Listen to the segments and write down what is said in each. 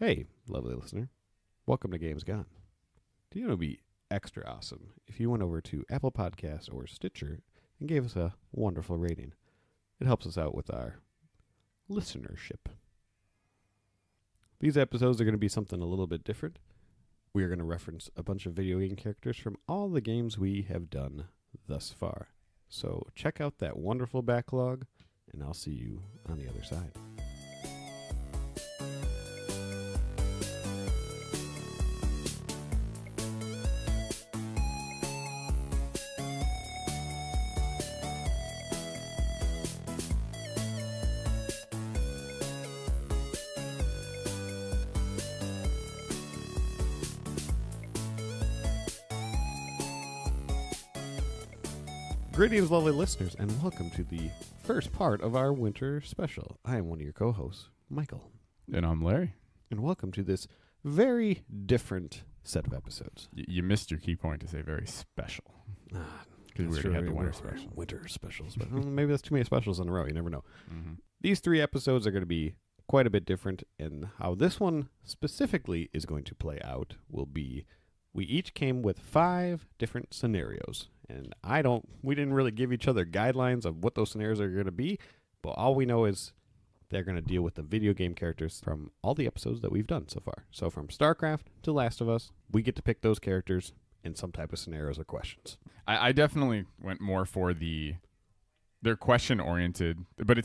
Hey, lovely listener. Welcome to Games Gone. Do you know it would be extra awesome if you went over to Apple Podcasts or Stitcher and gave us a wonderful rating? It helps us out with our listenership. These episodes are going to be something a little bit different. We are going to reference a bunch of video game characters from all the games we have done thus far. So check out that wonderful backlog, and I'll see you on the other side. Greetings, lovely listeners, and welcome to the first part of our winter special. I am one of your co-hosts, Michael. And I'm Larry. And welcome to this very different set of episodes. You missed your key point to say very special. Because we already had the winter special. Winter specials. But maybe that's too many specials in a row. You never know. Mm-hmm. These three episodes are going to be quite a bit different, and how this one specifically is going to play out will be we each came with 5 different scenarios. And we didn't really give each other guidelines of what those scenarios are going to be, but all we know is they're going to deal with the video game characters from all the episodes that we've done so far. So from StarCraft to Last of Us, we get to pick those characters in some type of scenarios or questions. I definitely went more for they're question-oriented, but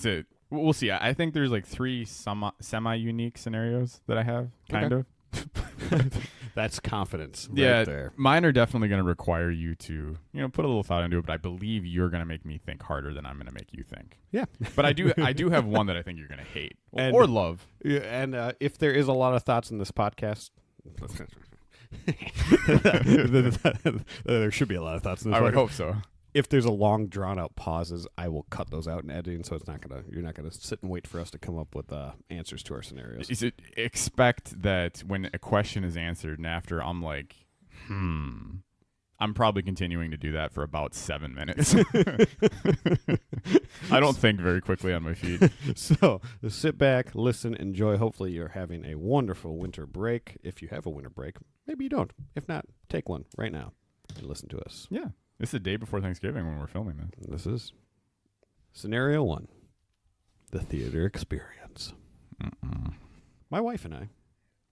we'll see. I think there's like 3 semi-unique scenarios that I have, kind of. That's confidence right there. Mine are definitely going to require you to, put a little thought into it, but I believe you're going to make me think harder than I'm going to make you think. Yeah. But I do have one that I think you're going to hate or love. Yeah, and if there is a lot of thoughts in this podcast, there should be a lot of thoughts in this podcast. I would hope so. If there's a long, drawn-out pauses, I will cut those out in editing, so you're not gonna sit and wait for us to come up with answers to our scenarios. Expect that when a question is answered, and after I'm like, I'm probably continuing to do that for about 7 minutes. I don't think very quickly on my feet. So sit back, listen, enjoy. Hopefully you're having a wonderful winter break. If you have a winter break, maybe you don't. If not, take one right now and listen to us. Yeah. This is the day before Thanksgiving when we're filming this. This is Scenario 1, the theater experience. My wife and I,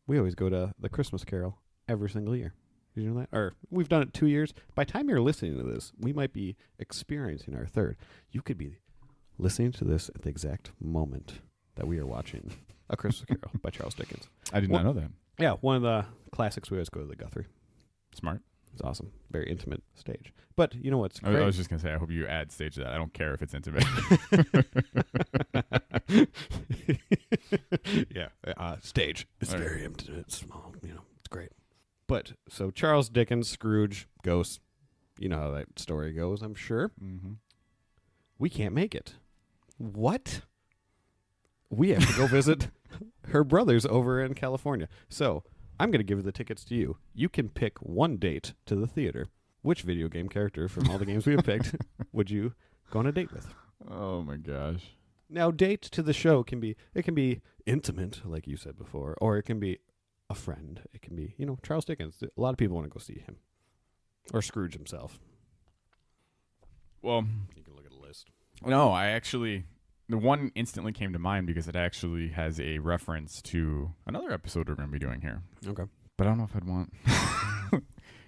we always go to the Christmas Carol every single year. Did you know that? Or we've done it 2 years. By the time you're listening to this, we might be experiencing our third. You could be listening to this at the exact moment that we are watching A Christmas Carol by Charles Dickens. I did not know that. Yeah, one of the classics. We always go to the Guthrie. Smart. It's awesome. Very intimate stage. But you know what's great? I was just going to say, I hope you add stage to that. I don't care if it's intimate. Yeah. Stage. It's very intimate, small. It's great. But, so Charles Dickens, Scrooge, Ghost. You know how that story goes, I'm sure. Mm-hmm. We can't make it. What? We have to go visit her brothers over in California. So I'm going to give the tickets to you. You can pick one date to the theater. Which video game character from all the games we have picked would you go on a date with? Oh, my gosh. Now, date to the show can be intimate, like you said before, or it can be a friend. It can be, Charles Dickens. A lot of people want to go see him. Or Scrooge himself. Well, you can look at a list. No, the one instantly came to mind because it actually has a reference to another episode we're going to be doing here. Okay. But I don't know if I'd want...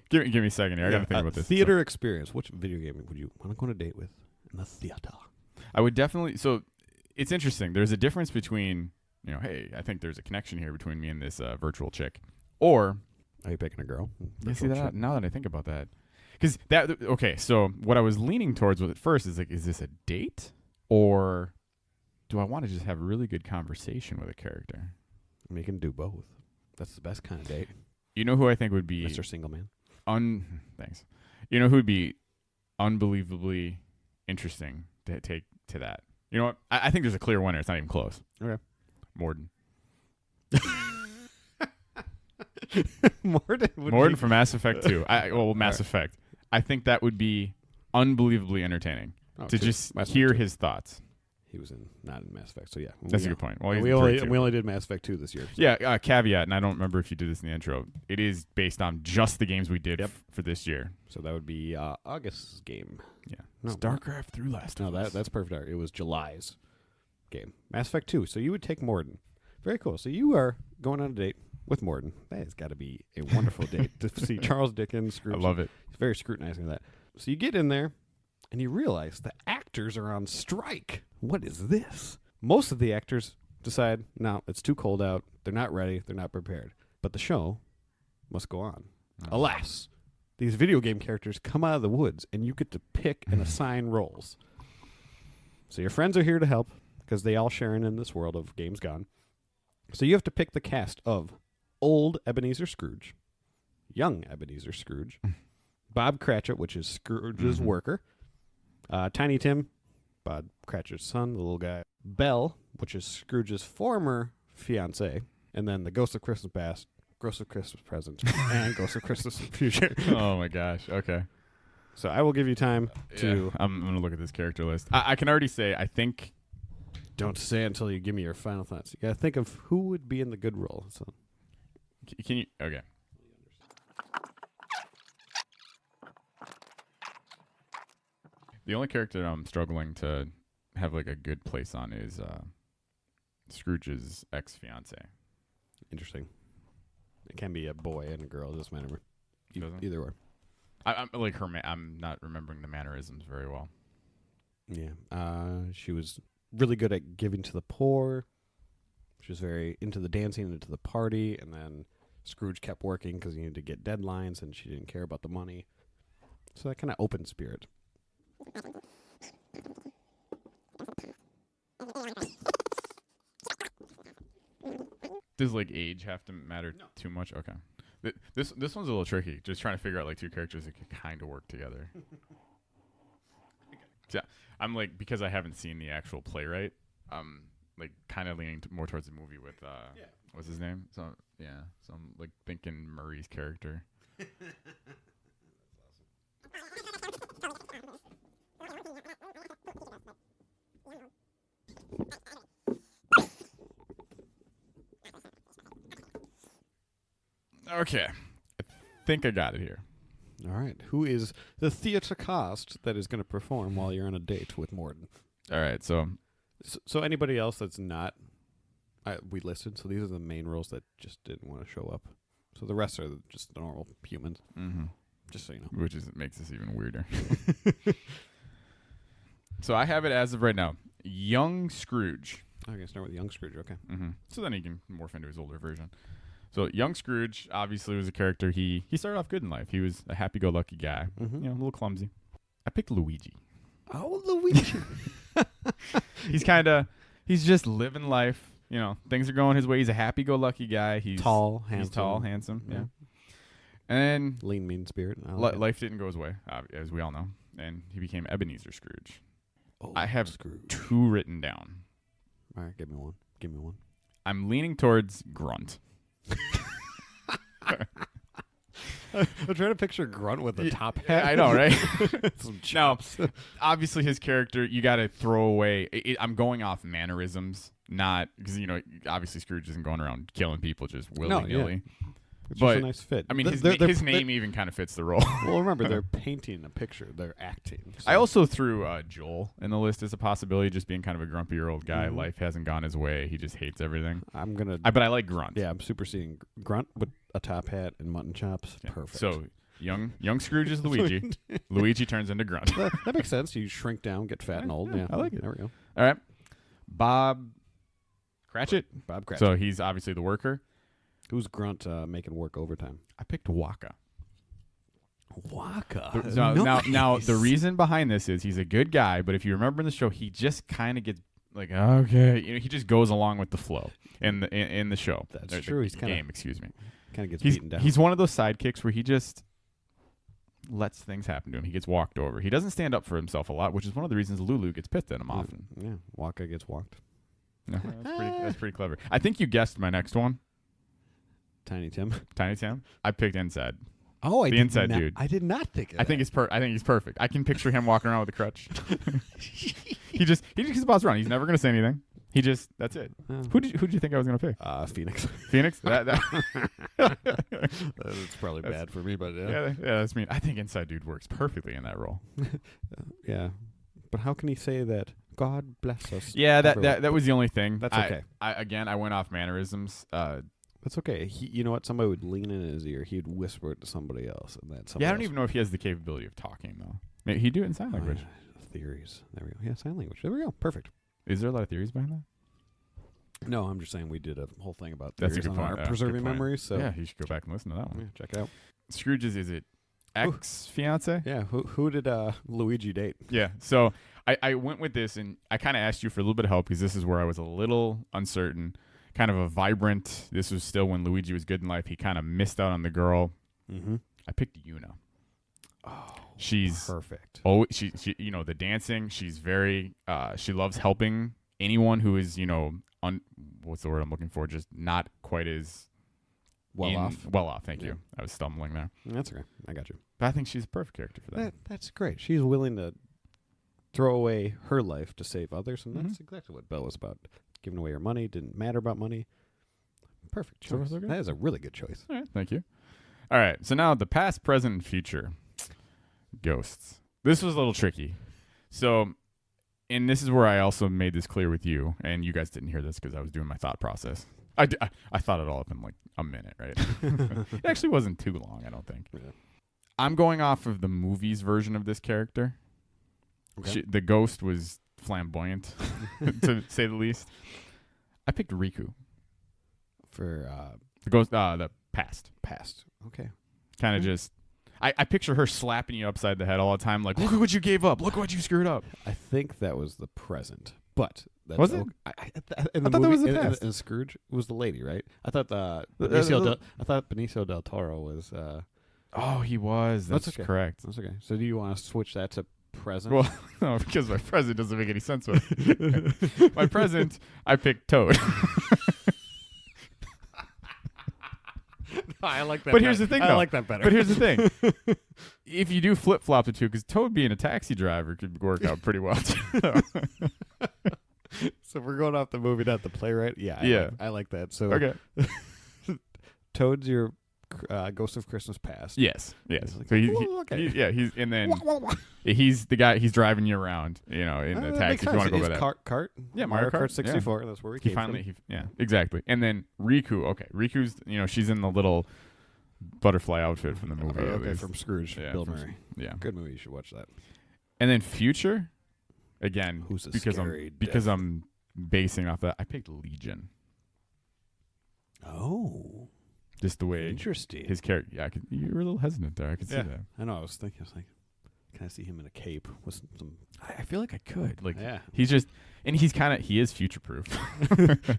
give me a second here. I got to think about this. Theater experience. Which video game would you want to go on a date with in the theater? I would definitely... So, it's interesting. There's a difference between, hey, I think there's a connection here between me and this virtual chick. Or... Are you picking a girl? You see that? Now that I think about that. Because okay, so what I was leaning towards with it first is like, is this a date? Or... do I want to just have a really good conversation with a character? I mean, you can do both. That's the best kind of date. You know who I think would be... Mr. Single Man. Thanks. You know who would be unbelievably interesting to take to that? You know what? I think there's a clear winner. It's not even close. Okay. Morden. Morden from Mass Effect 2. Mass Effect. I think that would be unbelievably entertaining to just hear his thoughts. He was not in Mass Effect. So yeah, That's a good point. Well, he's we in only 3 too. we only did Mass Effect 2 this year. So. Yeah, caveat, and I don't remember if you did this in the intro. It is based on just the games we did Yep. for this year. So that would be August's game. Yeah. No, StarCraft through Last No, of Us. that's perfect. It was July's game. Mass Effect 2. So you would take Morden. Very cool. So you are going on a date with Morden. That has got to be a wonderful date to see Charles Dickens. Scrooge. I love it. He's very scrutinizing that. So you get in there, and you realize the actors are on strike. What is this? Most of the actors decide, no, it's too cold out. They're not ready. They're not prepared. But the show must go on. Oh. Alas, these video game characters come out of the woods, and you get to pick and assign roles. So your friends are here to help, because they all share in this world of games gone. So you have to pick the cast of old Ebenezer Scrooge, young Ebenezer Scrooge, Bob Cratchit, which is Scrooge's worker, Tiny Tim, Bob Cratchit's son, the little guy, Belle, which is Scrooge's former fiance, and then the Ghost of Christmas Past, Ghost of Christmas Present, and Ghost of Christmas Future. Oh my gosh. Okay. So I will give you time to... I'm going to look at this character list. I can already say, I think... Don't say it until you give me your final thoughts. You got to think of who would be in the good role. So. Can you... Okay. The only character I'm struggling to have like a good place on is Scrooge's ex-fiance. Interesting. It can be a boy and a girl. It doesn't matter. Doesn't? Either or. I'm like her. I'm not remembering the mannerisms very well. Yeah. She was really good at giving to the poor. She was very into the dancing and into the party. And then Scrooge kept working because he needed to get deadlines, and she didn't care about the money. So that kind of open spirit. Does like age have to matter too much? Okay. This one's a little tricky. Just trying to figure out like two characters that can kind of work together. Yeah, I'm like, because I haven't seen the actual playwright, like kind of leaning more towards the movie with what's his name? So I'm like thinking Murray's character. Okay, I think I got it here. All right. Who is the theater cast that is going to perform while you're on a date with Morden? All right, so anybody else that's not we listed. So these are the main roles that just didn't want to show up. So the rest are just normal humans. mm-hmm. Just so you know. Which makes this even weirder. So I have it as of right now. Young Scrooge. I'm going to start with young Scrooge. Okay. Mm-hmm. So then he can morph into his older version. So young Scrooge obviously was a character. He started off good in life. He was a happy-go-lucky guy. Mm-hmm. You know, a little clumsy. I picked Luigi. Oh, Luigi. He's just living life. You know, things are going his way. He's a happy-go-lucky guy. He's tall, handsome. He's tall, handsome. Yeah. And lean, mean spirit. I like life didn't go his way, as we all know. And he became Ebenezer Scrooge. Oh, I have Scrooge. 2 written down. All right, give me one. Give me one. I'm leaning towards Grunt. I'm trying to picture Grunt with a top hat. I know, right? Some Now, chops. obviously, his character, you got to throw away. I'm going off mannerisms, not because, you know, obviously Scrooge isn't going around killing people just willy-nilly. It's but just a nice fit. I mean, his name even kind of fits the role. Well, remember, they're painting a picture. They're acting. So. I also threw Joel in the list as a possibility, just being kind of a grumpier old guy. Mm-hmm. Life hasn't gone his way. He just hates everything. But I like Grunt. Yeah, I'm superseding Grunt with a top hat and mutton chops. Yeah. Perfect. So young Scrooge is Luigi. Luigi turns into Grunt. That makes sense. You shrink down, get fat and old. Yeah, I like it. There we go. All right. Bob Cratchit. Bob Cratchit. So he's obviously the worker. Who's Grunt making work overtime? I picked Waka. Waka. Now, the reason behind this is he's a good guy, but if you remember in the show, he just kind of gets like, okay, you know, he just goes along with the flow in the show. That's true. He's kind of excuse me. Kind of gets beaten down. He's one of those sidekicks where he just lets things happen to him. He gets walked over. He doesn't stand up for himself a lot, which is one of the reasons Lulu gets pissed at him often. Yeah, Waka gets walked. No, that's pretty clever. I think you guessed my next one. Tiny Tim. Tiny Tim. I picked Inside. Oh, the inside dude. I did not think of I think he's perfect. I can picture him walking around with a crutch. he just boss around. He's never gonna say anything. That's it. Oh. Who did you think I was gonna pick? Phoenix. Phoenix? That's probably bad for me, but yeah, that's me. I think inside dude works perfectly in that role. Yeah, but how can he say that? God bless us. Yeah, that was the only thing. That's okay. I went off mannerisms. That's okay. You know what? Somebody would lean in his ear. He'd whisper it to somebody else, and then I don't even know if he has the capability of talking though. Maybe he'd do it in sign language. Theories. There we go. Yeah, sign language. There we go. Perfect. Is there a lot of theories behind that? No, I'm just saying we did a whole thing about That's a theories good on point. our preserving memories. So yeah, you should go back and listen to that one. Yeah, check it out. Scrooge's, is it ex-fiance? Yeah, who did Luigi date? Yeah, so I went with this, and I kind of asked you for a little bit of help because this is where I was a little uncertain. Kind of a vibrant, this was still when Luigi was good in life. He kind of missed out on the girl. Mm-hmm. I picked Yuna. Oh, she's perfect. Oh, she the dancing. She's very, she loves helping anyone who is, what's the word I'm looking for? Just not quite as well off. Thank you. I was stumbling there. That's okay. I got you. But I think she's a perfect character for that. That's great. She's willing to throw away her life to save others, and that's exactly what Belle was about. Giving away her money, didn't matter about money. Perfect choice. So that is a really good choice. All right, thank you. All right, so now the past, present, and future ghosts. This was a little tricky. So, and this is where I also made this clear with you, and you guys didn't hear this because I was doing my thought process. I thought it all up in like a minute, right? It actually wasn't too long, I don't think. Yeah. I'm going off of the movie's version of this character. Okay. The ghost was flamboyant, to say the least. I picked Riku for the ghost. The past. Okay. Kind of just. I picture her slapping you upside the head all the time, like, look at what you gave up. Look what you screwed up. I think that was the present, but that's was it? I thought that was the past. In Scrooge was the lady, right? I thought Benicio del Toro was. Oh, he was. That's okay. Correct. That's okay. So do you want to switch that to present? Well, no, because my present doesn't make any sense with it. My present, I picked Toad. I like that. But here's the thing, though. I like that better. But here's the thing. If you do flip-flop the two, because Toad being a taxi driver could work out pretty well, too. So we're going off the movie, not the play, right? Yeah. I like that. So okay. Toad's your Ghost of Christmas Past. Yes. Like, So he's and then he's the guy. He's driving you around, in the taxi. If you want to go by that. Kart. Yeah, Mario Kart 64. Yeah. That's where we came from. Yeah, exactly. And then Riku. Okay, Riku's. She's in the little butterfly outfit from the movie. Okay, from Scrooge. Yeah, Bill Murray. Yeah, good movie. You should watch that. And then Future. Again, because I'm basing off that. I picked Legion. Oh. Just the way interesting his character. Yeah, you were a little hesitant there. I could see that. I know. I was thinking, can I see him in a cape with some? I feel like I could. Like, yeah. He's just, and he is future proof.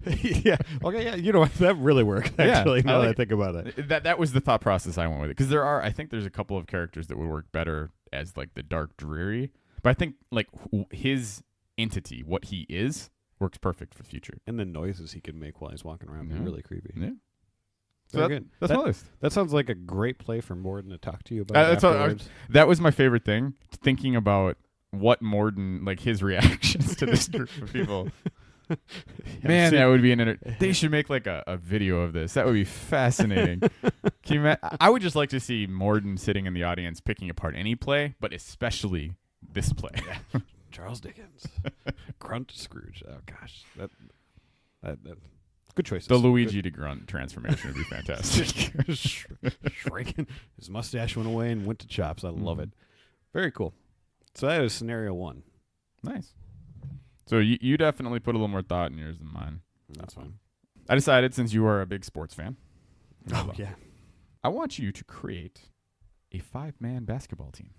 Yeah. Okay. Yeah. You know what? That really worked. Actually, now that I think about it, that was the thought process I went with it. Because I think there's a couple of characters that would work better as like the dark, dreary. But I think like his entity, what he is, works perfect for future. And the noises he can make while he's walking around are really creepy. Yeah. So that's my list. That sounds like a great play for Morden to talk to you about afterwards. That was my favorite thing, thinking about what Morden, like his reactions to this group of people. Man, that would be they should make like a video of this. That would be fascinating. Can you I would just like to see Morden sitting in the audience picking apart any play, but especially this play. Charles Dickens. Grunt Scrooge. Oh, gosh. That good choices. The Luigi to Grunt transformation would be fantastic. Shrinking. His mustache went away and went to chops. I love it. Very cool. So that is scenario 1. Nice. So you definitely put a little more thought in yours than mine. That's fine. I decided, since you are a big sports fan, yeah, I want you to create a 5-man basketball team.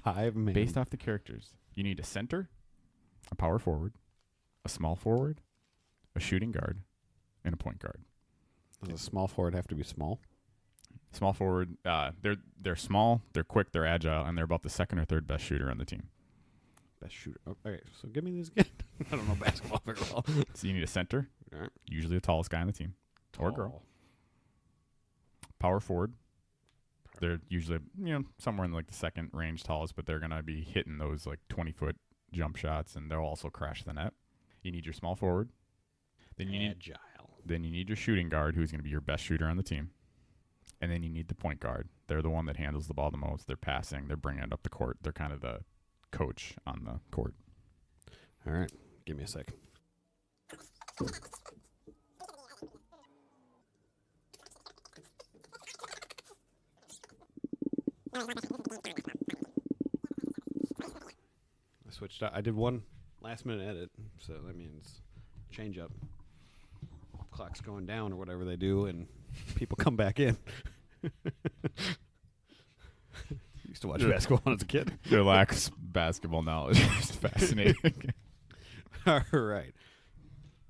5-man. Based off the characters. You need a center, a power forward, a small forward, a shooting guard, and a point guard. Does a small forward have to be small? Small forward, they're small, they're quick, they're agile, and they're about the second or third best shooter on the team. Best shooter. Okay, so give me these again. I don't know basketball very well. So you need a center, usually the tallest guy on the team, or girl. Power forward, They're usually, somewhere in like the second range tallest, but they're going to be hitting those like 20-foot jump shots, and they'll also crash the net. You need your small forward. Then you need your shooting guard, who's going to be your best shooter on the team. And then you need the point guard. They're the one that handles the ball the most. They're passing. They're bringing it up the court. They're kind of the coach on the court. All right. Give me a sec. I switched out. I did one last-minute edit, so that means change up. Clock's going down or whatever they do, and people come back in. Used to watch basketball when I was a kid. Your lack of basketball knowledge is fascinating. All right.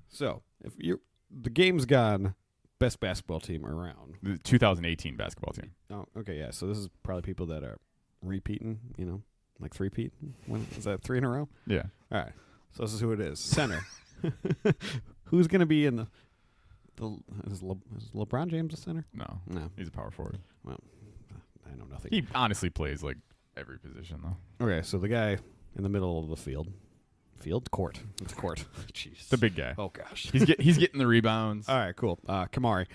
So, if the game's gone, best basketball team around. The 2018 basketball team. Oh, okay, yeah. So this is probably people that are repeating, like three-peat. Is that 3 in a row? Yeah. All right. So this is who it is. Center. Who's going to be in is LeBron James a center? No. He's a power forward. Well, I know nothing. He honestly plays like every position, though. Okay, so the guy in the middle of the field. Court. It's court. Jeez. The big guy. Oh, gosh. He's getting the rebounds. All right, cool. Kamari.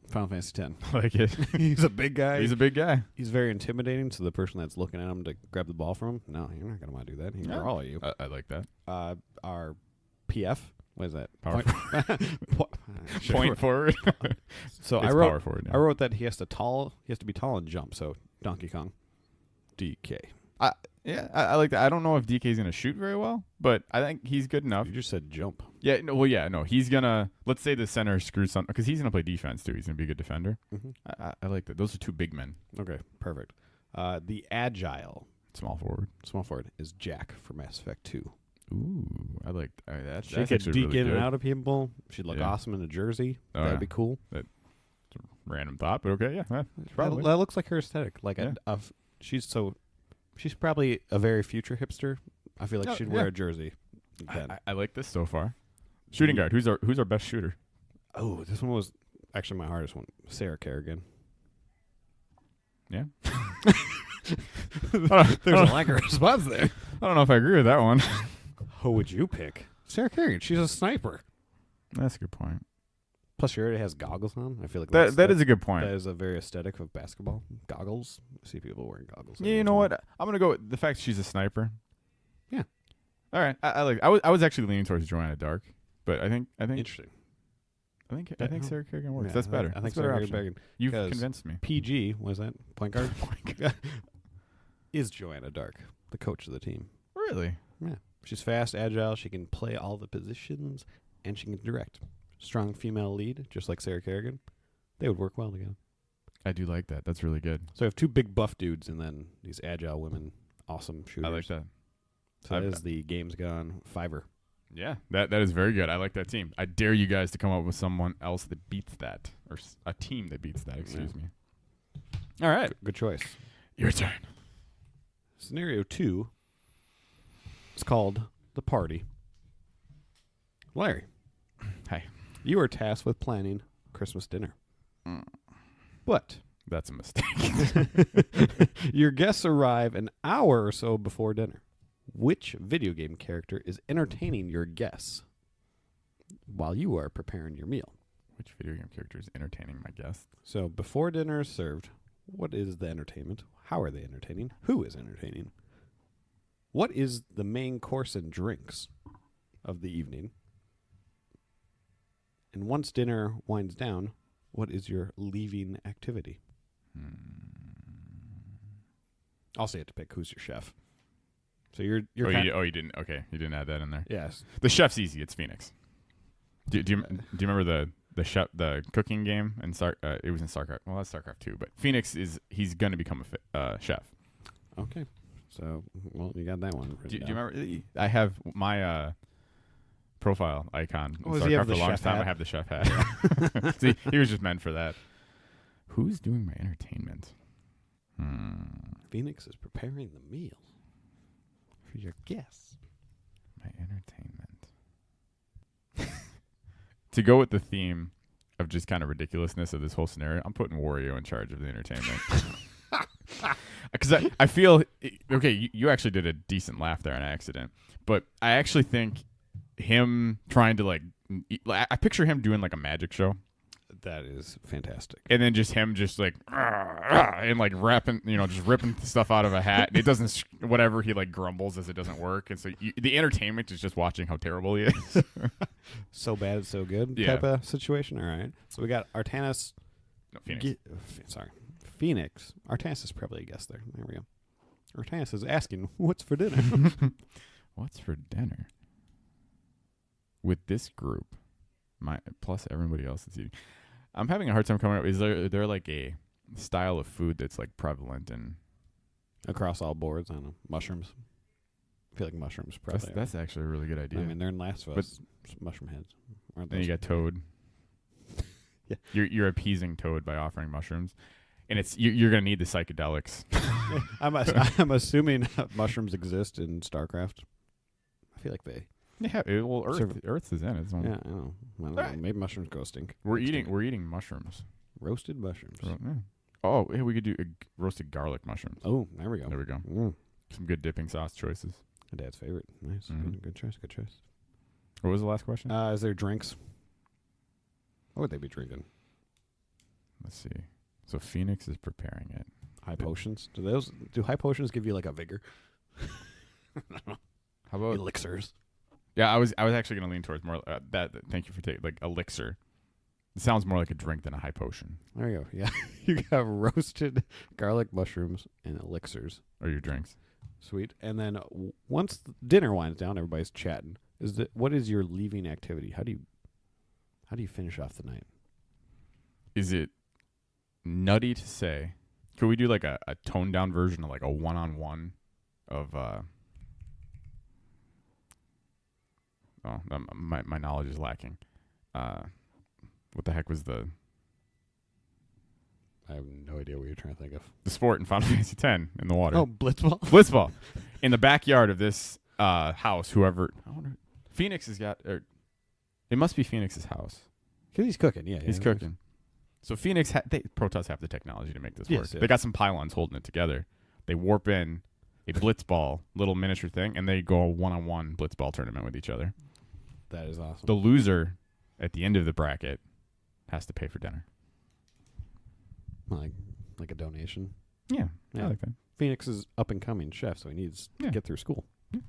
Final Fantasy X. Like it. He's a big guy. He's a big guy. He's very intimidating to the person that's looking at him to grab the ball from him. No, you're not going to want to do that. He can brawl at you. I like that. Our PF. What is that? Point forward. So it's I wrote. Power forward, yeah. I wrote that he has to be tall and jump. So Donkey Kong, DK. I like that. I don't know if DK's gonna shoot very well, but I think he's good enough. You just said jump. Yeah. No. Well, yeah. No. He's gonna. Let's say the center screws something because he's gonna play defense too. He's gonna be a good defender. Mm-hmm. I like that. Those are two big men. Okay. Perfect. The agile small forward is Jack from Mass Effect 2. Ooh, I like that. She could deke really in good. and out of people. She'd look awesome in a jersey. That'd be cool. That's a random thought, but okay, yeah. Probably. That looks like her aesthetic. Like she's probably a very future hipster. I feel like she'd wear a jersey. I like this so far. Shooting guard. Who's our best shooter? Oh, this one was actually my hardest one. Sarah Kerrigan. Yeah. There's a lack of response there. I don't know if I agree with that one. Who would you pick? Sarah Kerrigan. She's a sniper. That's a good point. Plus, she already has goggles on. I feel like that is a good point. That is a very aesthetic of basketball. Goggles. I see people wearing goggles. Yeah, you know what? I'm gonna go with the fact she's a sniper. Yeah. All right. I was actually leaning towards Joanna Dark, but I think interesting. I think Sarah Kerrigan works. Yeah, that's better. I think that's better Sarah option. Kerrigan. You've convinced me. PG, was that point guard? Is Joanna Dark, the coach of the team. Really? Yeah. She's fast, agile. She can play all the positions, and she can direct. Strong female lead, just like Sarah Kerrigan. They would work well together. I do like that. That's really good. So I have two big buff dudes and then these agile women, awesome shooters. I like that. So that is the Game's Gone Fiverr. Yeah, that is very good. I like that team. I dare you guys to come up with someone else that beats that, or a team that beats that. Excuse me. All right. Good choice. Your turn. Scenario 2 is called The Party. Larry. Hi. You are tasked with planning Christmas dinner. But that's a mistake. Your guests arrive an hour or so before dinner. Which video game character is entertaining your guests while you are preparing your meal? Which video game character is entertaining my guests? So before dinner is served, what is the entertainment? How are they entertaining? Who is entertaining? What is the main course and drinks of the evening? And once dinner winds down, what is your leaving activity? Also, you have to pick who's your chef. So you're you didn't. Okay, you didn't add that in there. Yes, the chef's easy. It's Phoenix. Do you remember the chef, the cooking game in it was in StarCraft. Well, that's StarCraft 2, but Phoenix he's going to become a chef. Okay, so you got that one. Do you remember? I have my profile icon in StarCraft for a long time. I have the chef hat. See, he was just meant for that. Who's doing my entertainment? Phoenix is preparing the meal for your guests. My entertainment. To go with the theme of just kind of ridiculousness of this whole scenario, I'm putting Wario in charge of the entertainment. Because I feel okay. You actually did a decent laugh there on accident, but I actually think him trying to I picture him doing like a magic show. That is fantastic. And then just him just like and like rapping, just ripping stuff out of a hat. And it doesn't, whatever, he like grumbles as it doesn't work. And so the entertainment is just watching how terrible he is. So bad it's so good type of situation. All right. So we got Artanis. No, Phoenix. Phoenix. Artanis is probably a guest there. There we go. Artanis is asking, what's for dinner? What's for dinner? With this group, plus everybody else that's eating. I'm having a hard time coming up. Is there like a style of food that's like prevalent in across all boards? I don't know. Mushrooms. I feel like mushrooms probably. That's actually a really good idea. I mean, they're in Last of Us. Mushroom heads. Then you got Toad. Yeah, you're appeasing Toad by offering mushrooms, and it's you're gonna need the psychedelics. I'm assuming mushrooms exist in StarCraft. I feel like they. Yeah, well, Earth is in it. So. Yeah, I don't know. Maybe mushrooms go stink. We're eating mushrooms. Roasted mushrooms. Yeah. Oh, hey, we could do roasted garlic mushrooms. Oh, there we go. There we go. Some good dipping sauce choices. My dad's favorite. Nice. Mm-hmm. Good choice. Good choice. What was the last question? Is there drinks? What would they be drinking? Let's see. So Phoenix is preparing it. High potions. Do high potions give you like a vigor? How about elixirs? Yeah, I was actually going to lean towards more that. Thank you for taking like elixir. It sounds more like a drink than a high potion. There you go. Yeah, you got roasted garlic mushrooms and elixirs. Or your drinks. Sweet. And then once dinner winds down, everybody's chatting. What is your leaving activity? How do you finish off the night? Is it nutty to say? Could we do like a toned down version of like a one-on-one of my knowledge is lacking. What the heck was I have no idea what you're trying to think of. The sport in Final Fantasy X in the water? Oh, blitzball. Blitzball. In the backyard of this house, whoever Phoenix has got, or it must be Phoenix's house. Because he's cooking, yeah. He's cooking. So Phoenix, Protoss have the technology to make this work. Yes. They got some pylons holding it together. They warp in a blitzball, little miniature thing, and they go a one-on-one blitzball tournament with each other. That is awesome. The loser at the end of the bracket has to pay for dinner. Like a donation. Yeah, I like that. Phoenix is up and coming chef, so he needs to get through school. Yeah.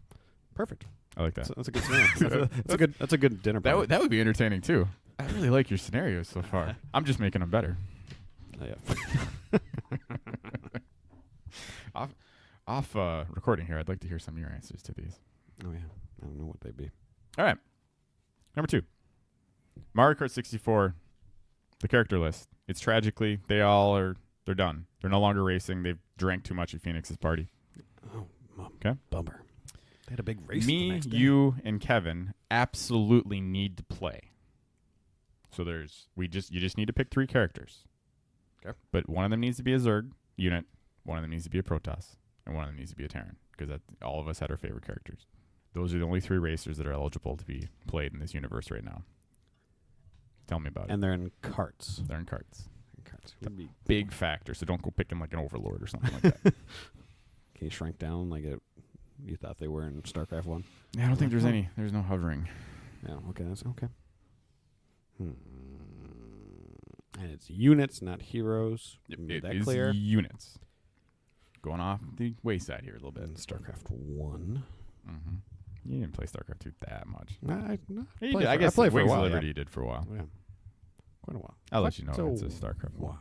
Perfect. I like that. That's a good scenario. That's a good dinner party. That would be entertaining too. I really like your scenarios so far. I'm just making them better. Oh, yeah. Off recording here, I'd like to hear some of your answers to these. Oh yeah, I don't know what they'd be. All right, number 2, Mario Kart 64, the character list. It's tragically they're done. They're no longer racing. They've drank too much at Phoenix's party. Oh, okay, bummer. They had a big race. Me, the next day. you, and Kevin absolutely need to play. So you just need to pick 3 characters. Okay. But one of them needs to be a Zerg unit, one of them needs to be a Protoss, and one of them needs to be a Terran, because all of us had our favorite characters. Those are the only 3 racers that are eligible to be played in this universe right now. Tell me about it. And they're in carts. They're in carts. Would be big factor, so don't go picking like an Overlord or something like that. Can you shrink down like you thought they were in StarCraft 1? Yeah, I don't think there's no hovering. Yeah, okay, that's okay. And it's units, not heroes. It that is clear? Units. Going off the wayside here a little bit. In StarCraft 1. Mm-hmm. You didn't play StarCraft 2 that much. I guess played for a Wings while. of Liberty did for a while. Yeah. Quite a while. I'll let you know it's a StarCraft 1.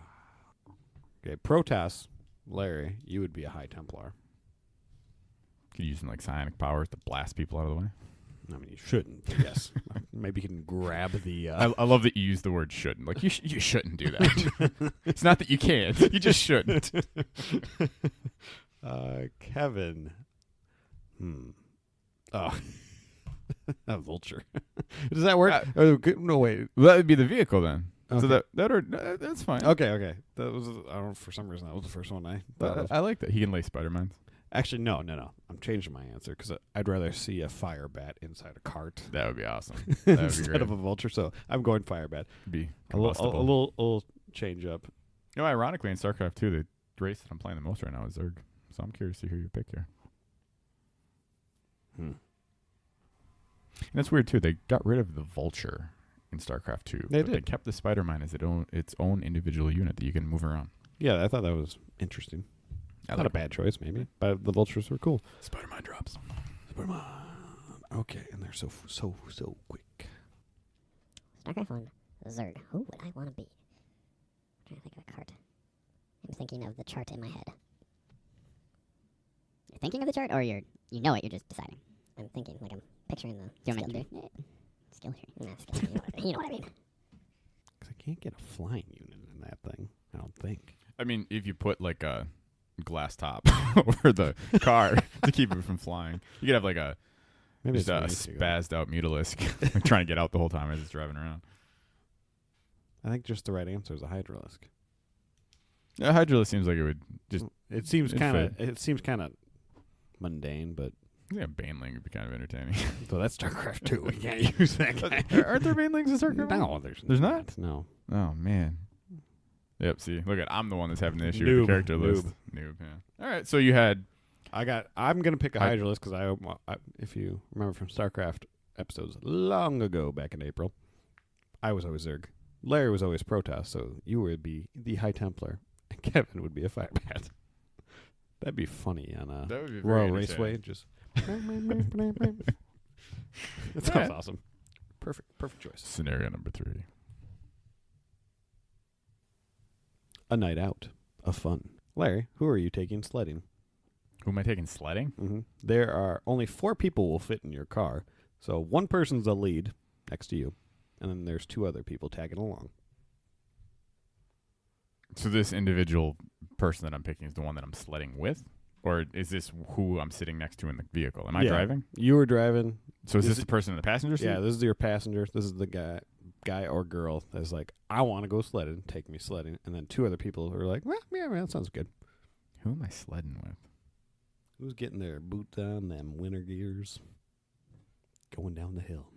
Okay, Protoss, Larry, you would be a High Templar. Could use some like psionic powers to blast people out of the way. I mean, you shouldn't, but yes. Maybe you can grab the... I love that you use the word shouldn't. Like, you shouldn't do that. It's not that you can't. You just shouldn't. Kevin. Oh. A vulture. Does that work? No, wait. Well, that would be the vehicle then. Okay. So that's fine. Okay. That was, I don't know, for some reason, that was the first one I thought of. I like that. He can lay Spider-Mans. Actually, no. I'm changing my answer because I'd rather see a fire bat inside a cart. That would be awesome. That would be instead great. of a vulture. So I'm going fire bat. Be a little change up. Ironically in StarCraft 2, race that I'm playing the most right now is Zerg. So I'm curious to hear your pick here. And that's weird too. They got rid of the Vulture in StarCraft 2. They but did. They kept the Spider-Mine as its own individual unit that you can move around. Yeah, I thought that was interesting. Not a bad choice, maybe, but the vultures were cool. Spider-Mine drops. Spider-Man. Okay, and they're so quick. StarCraft 1, Zerg. Who would I want to be? I'm trying to think of a card. I'm thinking of the chart in my head. You're thinking of the chart, or you know it, you're just deciding? I'm thinking, like I'm picturing the skill tree. Skill tree. Nah, skill tree. You know what I mean. Because I can't get a flying unit in that thing, I don't think. I mean, if you put like a glass top over the car to keep it from flying, you could have like a Maybe just a spazzed out Mutalisk like trying to get out the whole time as it's driving around. I think just the right answer is a Hydralisk. Yeah, Hydralisk seems like it would just. It seems kind of mundane, but Yeah, Baneling would be kind of entertaining. so that's StarCraft 2. We can't use that guy. Aren't there Banelings in StarCraft? No, There's not? No. Oh man. Yep. See, look at I'm the one that's having the issue Noob. with the character list. Noob. Yeah. All right. So you had. I'm gonna pick a Hydralisk because I, if you remember from StarCraft episodes long ago, back in April, I was always Zerg. Larry was always Protoss, so you would be the High Templar, and Kevin would be a Firebat. That'd be funny on a That would be very Royal entertaining. Raceway. Just that sounds awesome. Perfect choice. Scenario number 3. A night out of fun. Larry, who are you taking sledding? Who am I taking sledding? Mm-hmm. There are only 4 people will fit in your car, so one person's the lead next to you, and then there's 2 other people tagging along. So this individual person that I'm picking is the one that I'm sledding with? Or is this who I'm sitting next to in the vehicle? Am I driving? You were driving. So is this the person in the passenger seat? Yeah, this is your passenger. This is the guy or girl that's like, I want to go sledding. Take me sledding. And then 2 other people are like, well, yeah, that sounds good. Who am I sledding with? Who's getting their boots on, them winter gears, going down the hill?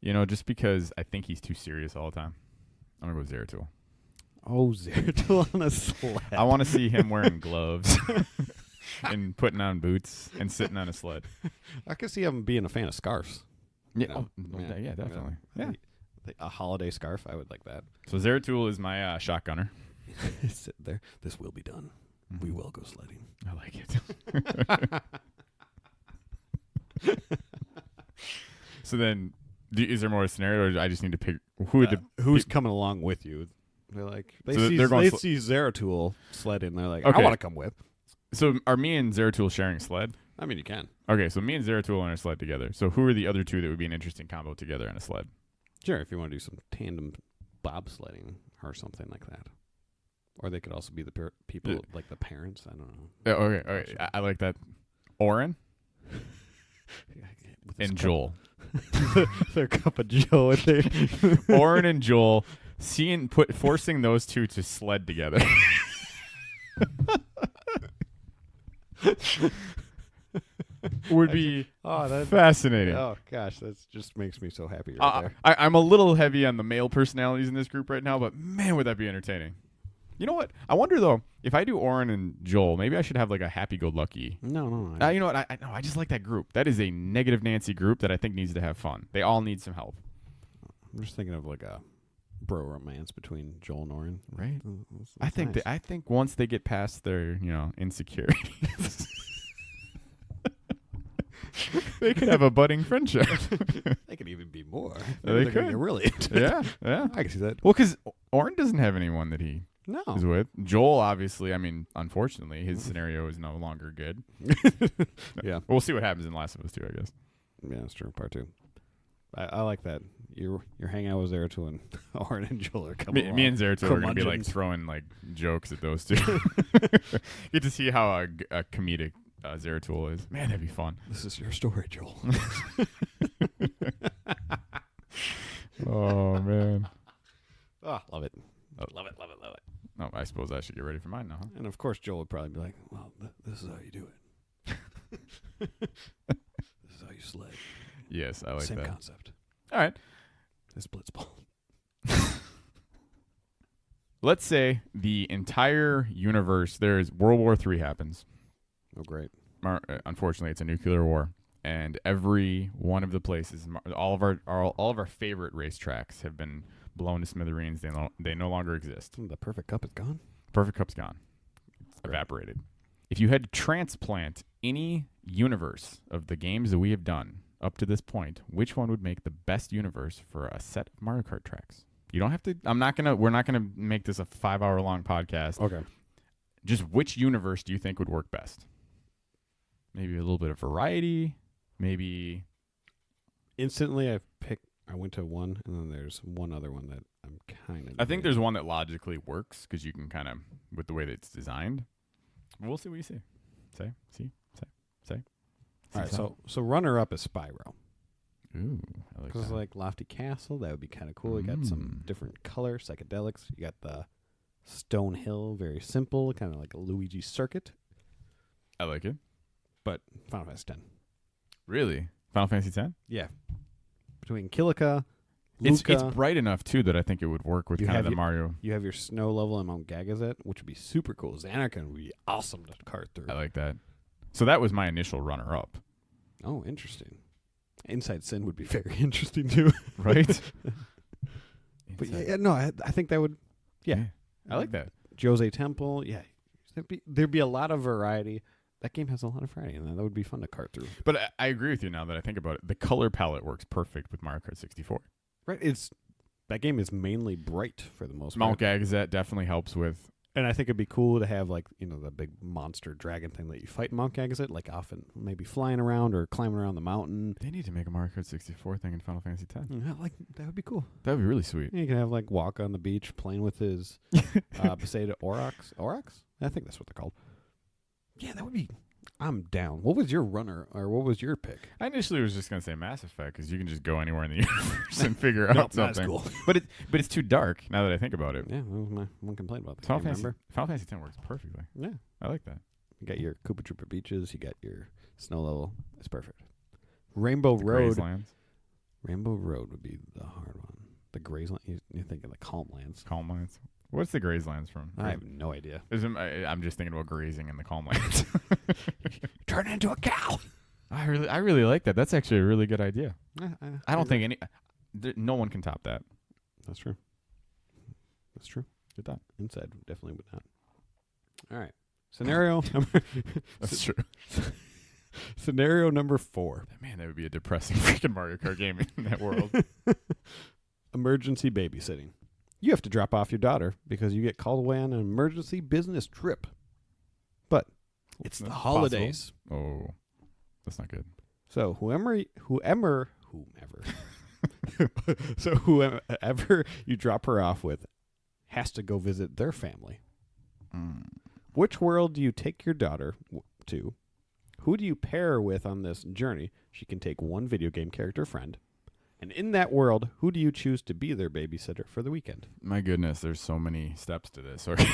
You know, just because I think he's too serious all the time, I'm going to go Zeratul. Oh, Zeratul on a sled. I want to see him wearing gloves and putting on boots and sitting on a sled. I can see him being a fan of scarves. Yeah, know? yeah, definitely. Yeah. A holiday scarf, I would like that. So Zeratul is my shotgunner. Sit there. This will be done. Mm-hmm. We will go sledding. I like it. So then, is there more a scenario, or do I just need to pick who's coming along with you? They're like they So see Zeratul sledding. They're like, Okay. I want to come with. So are me and Zeratul sharing sled? I mean, you can. Okay, so me and Zeratul on a sled together. So who are the other 2 that would be an interesting combo together on a sled? Sure, if you want to do some tandem bobsledding or something like that. Or they could also be the people, like the parents. I don't know. Okay. I like that. Oren and Joel. Their cup of Joe in there. Oren and Joel, forcing those 2 to sled together. Would be fascinating. Oh gosh, that just makes me so happy right there. I'm a little heavy on the male personalities in this group right now, but man, would that be entertaining. You know what? I wonder though, if I do Oren and Joel, maybe I should have like a happy-go-lucky. No. You know what? I just like that group. That is a negative Nancy group that I think needs to have fun. They all need some help. I'm just thinking of like a bro romance between Joel and Oren. Right. That's nice. I think once they get past their insecurities, they could have a budding friendship. They could even be more. They They're gonna could. get really into it. Yeah. I can see that. Well, because Oren doesn't have anyone that he No. is with. Joel, obviously, unfortunately, his scenario is no longer good. Yeah. We'll see what happens in Last of Us 2, I guess. Yeah, that's true. Part 2. I like that. You're hanging out with Zeratul and Oren and Joel are coming along. Me and Zeratul are going to be like Curmudgeons. throwing like jokes at those 2. Get to see how a comedic Zeratul is. Man, that'd be fun. This is your story, Joel. Oh, man. Oh, love it. Love it. Oh, I suppose I should get ready for mine now, huh? And of course, Joel would probably be like, well, this is how you do it. This is how you slay. Yes, I like Same that. concept. All right. It's blitzball. let's say the entire universe, there's World War III happens. Oh, great. Unfortunately, it's a nuclear war, and every one of the places, all of our favorite racetracks have been blown to smithereens. They no longer exist. The perfect cup is gone. Perfect Cup's gone. It's evaporated. If you had to transplant any universe of the games that we have done up to this point, which one would make the best universe for a set of Mario Kart tracks? You don't have to. We're not gonna make this a 5-hour long podcast. Okay. Just which universe do you think would work best? Maybe a little bit of variety. Maybe Instantly, I went to one, and then there's one other one that I'm kind of. I think there's one that logically works because you can kind of, with the way that it's designed. We'll see what you see. Say. All right, so runner up is Spyro. Ooh, I like Because that. like Lofty Castle, that would be kind of cool. You got some different color psychedelics. You got the Stone Hill, very simple, kind of like a Luigi circuit. I like it. But Final Fantasy X. Really? Final Fantasy X? Yeah. Between Kilika, It's Luca, bright enough, too, that I think it would work with You kind of have the Mario. you have your snow level in Mount Gagazet, which would be super cool. Xanarkon would be awesome to cart through. I like that. So that was my initial runner-up. Oh, interesting. Inside Sin would be very interesting, too. Right? But yeah, no, I think that would, yeah. I like that. Jose Temple, yeah. There'd be a lot of variety. That game has a lot of variety, and that would be fun to cart through. But I agree with you now that I think about it. The color palette works perfect with Mario Kart 64. Right, that game is mainly bright for the most Mount part. Gagazet definitely helps with. And I think it'd be cool to have the big monster dragon thing that you fight in Mount Gagazet, like often maybe flying around or climbing around the mountain. They need to make a Mario Kart 64 thing in Final Fantasy X. Yeah, that would be cool. That would be really sweet. You can have like walk on the beach playing with his Beseda Aurochs. Aurochs? I think that's what they're called. Yeah, that would be. I'm down. What was your runner, or what was your pick? I initially was just gonna say Mass Effect because you can just go anywhere in the universe and figure out Nope, something. that's cool. But it's too dark now that I think about it. Yeah, that was my one complaint about that. Final game, Fantasy remember? X works perfectly. Yeah, I like that. you got your Koopa Troopa beaches. You got your snow level. It's perfect. Rainbow The Road. Grazelands, Rainbow Road would be the hard one. The Grazeland. You're thinking the Calm Lands. Calm Lands. What's the Grazelands from? I have no idea. I'm just thinking about grazing in the Calm Lands. Turn into a cow. I really like that. That's actually a really good idea. I don't think think no one can top that. that's true. That's true. Good thought. Inside definitely would not. All right. Scenario number. That's true. Scenario number 4. Man, that would be a depressing freaking Mario Kart game in that world. Emergency babysitting. You have to drop off your daughter because you get called away on an emergency business trip. But it's the That's holidays. Oh, that's not good. So whoever so whoever you drop her off with has to go visit their family. Which world do you take your daughter to? Who do you pair her with on this journey? She can take one video game character friend. And in that world, who do you choose to be their babysitter for the weekend? My goodness, there's so many steps to this. Okay.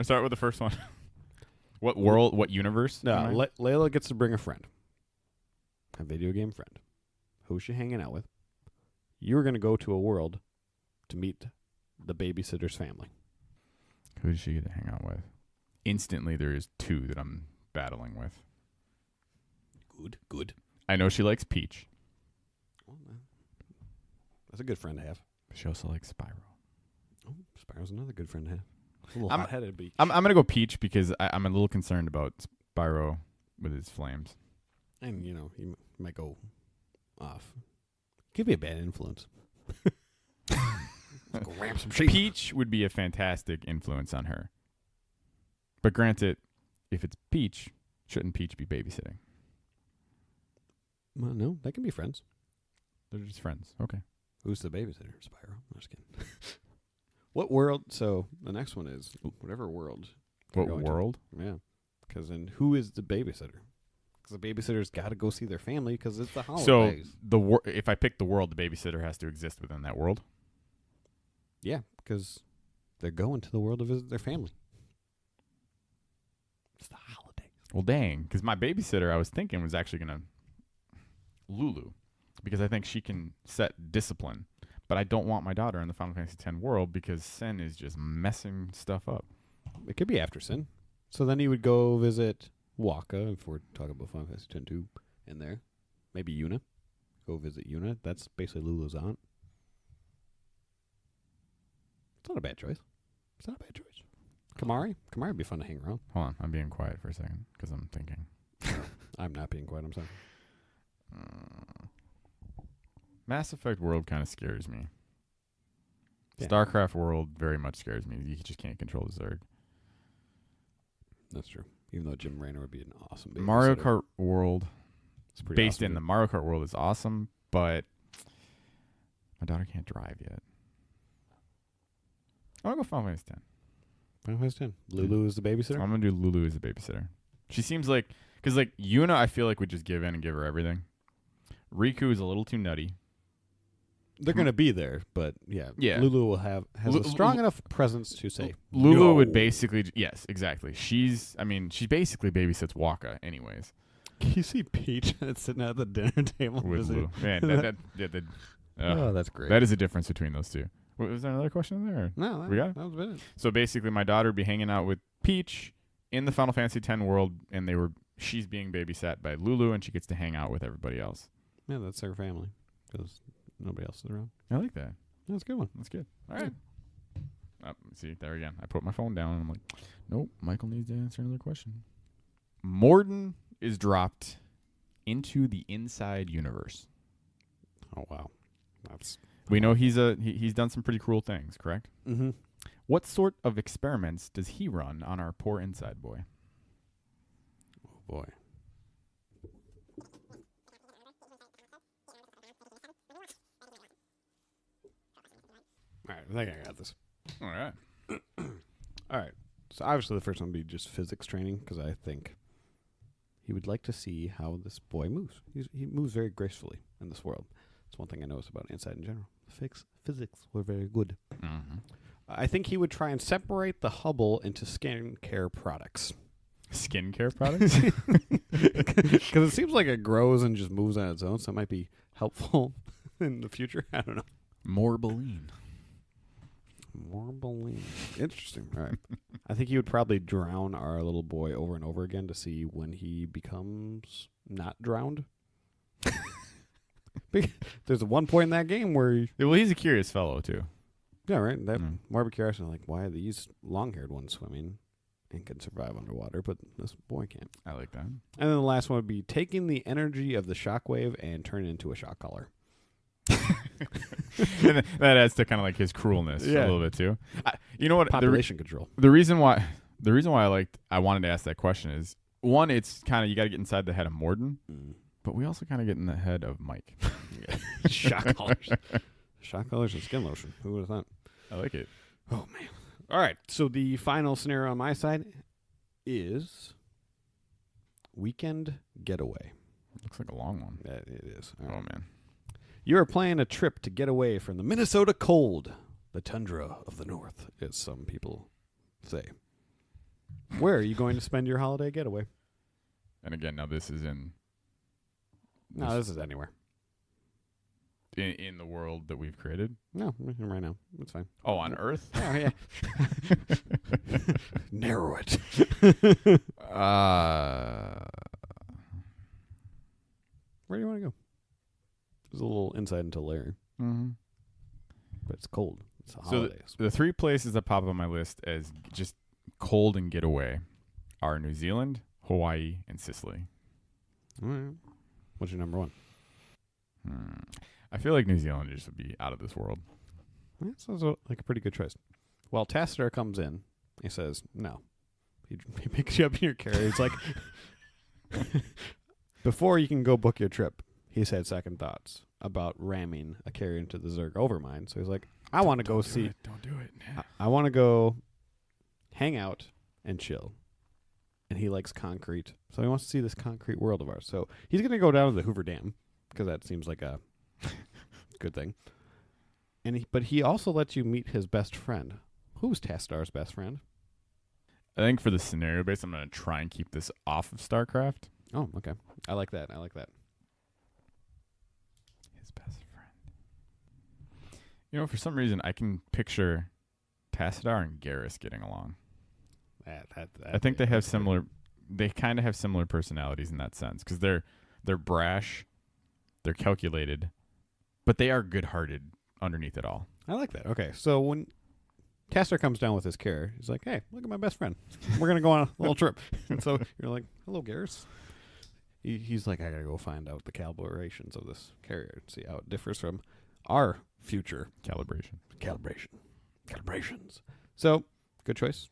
Start with the first one. What world? What universe? Layla gets to bring a friend. A video game friend. Who's she hanging out with? You're going to go to a world to meet the babysitter's family. Who does she get to hang out with? Instantly, there is 2 that I'm battling with. Good. I know she likes Peach. Well, that's a good friend to have. But she also likes Spyro. Oh, Spyro's another good friend to have. A little I'm- hot-headed, but I'm gonna go Peach because I'm a little concerned about Spyro with his flames. and he might go off. Could be a bad influence. Go ramp some sheep. Peach would be a fantastic influence on her. But granted, if it's Peach, shouldn't Peach be babysitting? Well, no, they can be friends. They're just friends. Okay. Who's the babysitter? Spyro. I'm just kidding. What world? So the next one is whatever world. they're What going to. world? Yeah. Because then who is the babysitter? Because the babysitter's got to go see their family because it's the holidays. So if I pick the world, the babysitter has to exist within that world. Yeah, because they're going to the world to visit their family. It's the holidays. Well, dang, because my babysitter, I was thinking, was actually gonna Lulu, because I think she can set discipline. But I don't want my daughter in the Final Fantasy X world because Sin is just messing stuff up. It could be after Sin. So then you would go visit Waka, if we're talking about Final Fantasy X 2 in there. Maybe Yuna. Go visit Yuna. That's basically Lulu's aunt. It's not a bad choice. It's not a bad choice. Kamari would be fun to hang around. Hold on, I'm being quiet for a second because I'm thinking. I'm not being quiet, I'm sorry. Mass Effect world kind of scares me. Yeah. StarCraft world very much scares me. You just can't control the Zerg. That's true. Even though Jim Raynor would be an awesome babysitter. Mario Kart world, It's pretty based awesome, in the dude. Mario Kart world, is awesome, but my daughter can't drive yet. I'm gonna go Final Fantasy X. Final Fantasy X. Lulu is the babysitter? I'm gonna do Lulu as a babysitter. She seems like, because like Yuna, I feel like would just give in and give her everything. Riku is a little too nutty. They're going to be there, but yeah. Yeah. Lulu has a strong enough presence to say, Lulu no. would basically, yes, exactly. She basically babysits Waka anyways. Can you see Peach sitting at the dinner table? With Lulu. Man, Oh, that's great. that is a difference between those two. Was there another question there? Or? No, We got it? that was it. So basically, my daughter would be hanging out with Peach in the Final Fantasy X world, and she's being babysat by Lulu, and she gets to hang out with everybody else. Yeah, that's their family because nobody else is around. I like that. That's a good one. That's good. All right. See, there again. I put my phone down, and I'm like, nope, Michael needs to answer another question. Morden is dropped into the inside universe. Oh, wow. That's We know he's done some pretty cruel things, correct? Mm-hmm. What sort of experiments does he run on our poor inside boy? Oh, boy. All right, I think I got this. All right. All right. So obviously the first one would be just physics training because I think he would like to see how this boy moves. He moves very gracefully in this world. That's one thing I noticed about Inside in general. Physics were very good. Mm-hmm. I think he would try and separate the Hubble into skincare products. Skincare products? Because it seems like it grows and just moves on its own, so it might be helpful in the future. I don't know. Morbeline. Morbeline. Interesting. All right. I think he would probably drown our little boy over and over again to see when he becomes not drowned. There's one point in that game where Well, he's a curious fellow, too. yeah, right. That Mm. morbid curiosity, like, why are these long-haired ones swimming and can survive underwater, but this boy can't? I like that. And then the last one would be taking the energy of the shockwave and turn it into a shock collar. And that adds to kind of like his cruelness a little bit, too. You know what? Population control. The reason why I wanted to ask that question is, one, it's kind of, you got to get inside the head of Morden, but we also kind of get in the head of Mike. Shock collars. Shock collars and skin lotion. Who would have thought? I like it. Oh, man. All right. So the final scenario on my side is weekend getaway. Looks like a long one. It is. All Oh, right. man. You are planning a trip to get away from the Minnesota cold, the tundra of the north, as some people say. Where are you going to spend your holiday getaway? And again, now this is in No, this is anywhere. in the world that we've created. No, right now. It's fine. Oh, on Earth? Oh, yeah. Narrow it. Where do you want to go? There's a little insight into Larry, mm-hmm. but it's cold. It's the So holidays. the three places that pop up on my list as just cold and getaway are New Zealand, Hawaii, and Sicily. All right. What's your number one? I feel like New Zealand just would be out of this world. That sounds like a pretty good choice. Well, Tassiter comes in. He says, no. He picks you up in your carrier. He's like, before you can go book your trip, he's had second thoughts about ramming a carrier into the Zerg overmind. So he's like, I want to go see. Don't do it. I want to go hang out and chill. And he likes concrete. So he wants to see this concrete world of ours. So he's going to go down to the Hoover Dam because that seems like a good thing. But he also lets you meet his best friend. Who's Tastar's best friend? I think for the scenario base, I'm going to try and keep this off of StarCraft. Oh, okay. I like that. His best friend. You know, for some reason, I can picture Tassadar and Garrus getting along. I think they have similar. They kind of have similar personalities in that sense because they're brash, they're calculated, but they are good-hearted underneath it all. I like that. Okay, so when Tassadar comes down with his carrier, he's like, "Hey, look at my best friend. We're gonna go on a little trip." And so you're like, "Hello, Garrus." He's like, "I gotta go find out the calibrations of this carrier and see how it differs from our future calibrations." So good choice.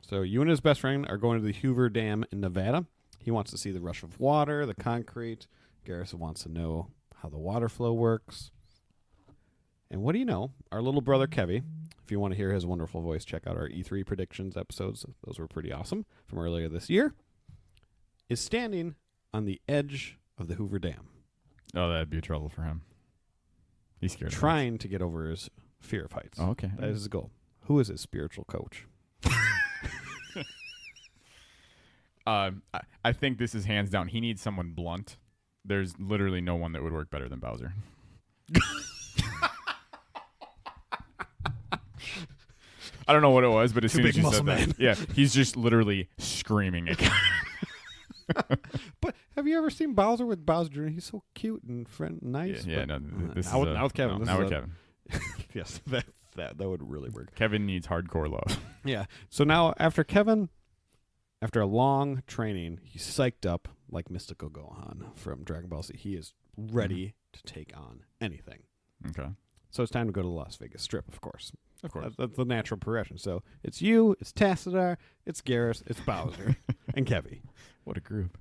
So you and his best friend are going to the Hoover Dam in Nevada. He wants to see the rush of water, the concrete. Garrus wants to know how the water flow works. And what do you know? Our little brother Kevy, if you want to hear his wonderful voice, check out our E3 predictions episodes. Those were pretty awesome from earlier this year. Is standing on the edge of the Hoover Dam. Oh, that'd be trouble for him. He's scared. Trying to get over his fear of heights. Oh, okay. That is his goal. Who is his spiritual coach? I think this is hands down. He needs someone blunt. There's literally no one that would work better than Bowser. I don't know what it was, but as soon as you said that, yeah, he's just literally screaming at But have you ever seen Bowser with Bowser Jr.? He's so cute and nice. Yeah, no, this now, is now with Kevin. now with Kevin. Yes, that would really work. Kevin needs hardcore love. Yeah. So now after Kevin, after a long training, he's psyched up like Mystical Gohan from Dragon Ball Z. He is ready to take on anything. Okay. So it's time to go to the Las Vegas Strip, of course. Of course. That's the natural progression. So it's you, it's Tassadar, it's Garrus, it's Bowser, and Kevy. What a group.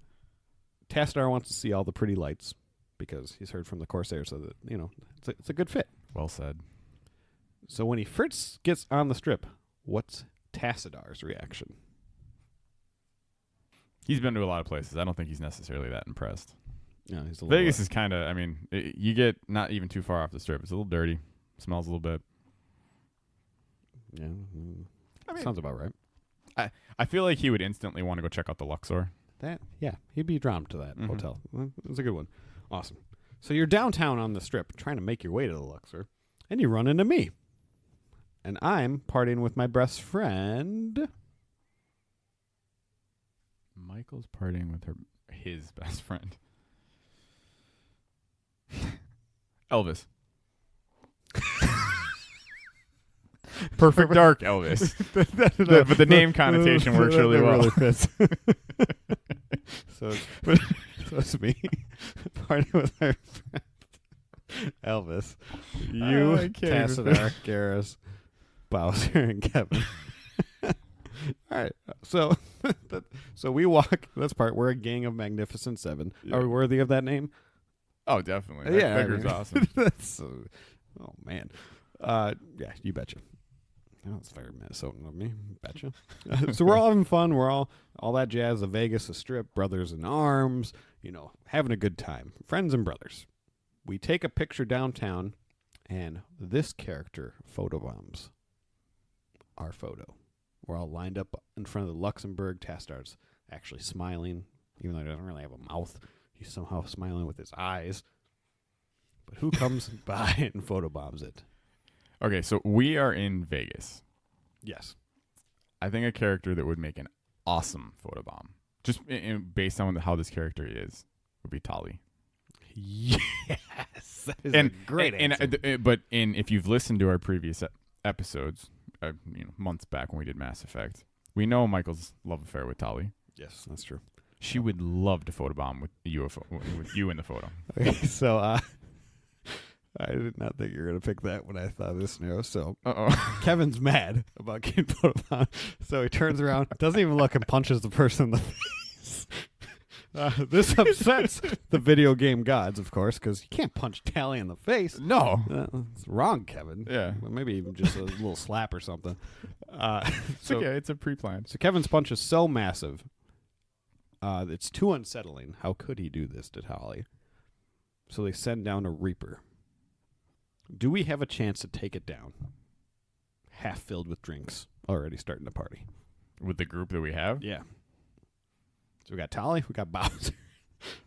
Tassadar wants to see all the pretty lights because he's heard from the Corsair, so that, it's a good fit. Well said. So when he first gets on the strip, what's Tassadar's reaction? He's been to a lot of places. I don't think he's necessarily that impressed. No, he's a Vegas is kind of, you get not even too far off the strip. It's a little dirty. Smells a little bit. Yeah. Sounds about right. I feel like he would instantly want to go check out the Luxor. He'd be drawn to that hotel. It's a good one. Awesome. So you're downtown on the strip trying to make your way to the Luxor, and you run into me. And I'm partying with my best friend. Michael's partying with his best friend. Elvis. Perfect Dark Elvis. But the name connotation works really well. Really fits. So it's me partying with my friend Elvis. You, Tassadar, Garrus, Bowser, and Kevin. All right. So we walk this part. We're a gang of Magnificent Seven. Yeah. Are we worthy of that name? Oh, definitely. That group's awesome. Oh, man. Yeah, you betcha. Oh, it's very Minnesotan of me. Betcha. So we're all having fun. We're all that jazz. The Vegas, the Strip, brothers in arms, having a good time. Friends and brothers. We take a picture downtown, and this character photobombs our photo. We're all lined up in front of the Luxembourg. Tassadar's actually smiling, even though he doesn't really have a mouth. He's somehow smiling with his eyes. But who comes by and photobombs it? Okay, so we are in Vegas. Yes. I think a character that would make an awesome photobomb, just based on how this character is, would be Tali. Yes. That is a great answer. But if you've listened to our previous episodes, months back when we did Mass Effect, we know Michael's love affair with Tali. Yes, that's true. She would love to photobomb with you in the photo. Okay, so I did not think you were going to pick that when I thought of this scenario. So Kevin's mad about getting photobombed. So he turns around, doesn't even look, and punches the person in the face. This upsets the video game gods, of course, because you can't punch Tali in the face. No. It's wrong, Kevin. Yeah. Well, maybe even just a little slap or something. It's okay. It's a pre-planned. So Kevin's punch is so massive, it's too unsettling. How could he do this to Tali? So they send down a Reaper. Do we have a chance to take it down? Half filled with drinks, already starting to party. With the group that we have? Yeah. So we got Tali, we got Bowser,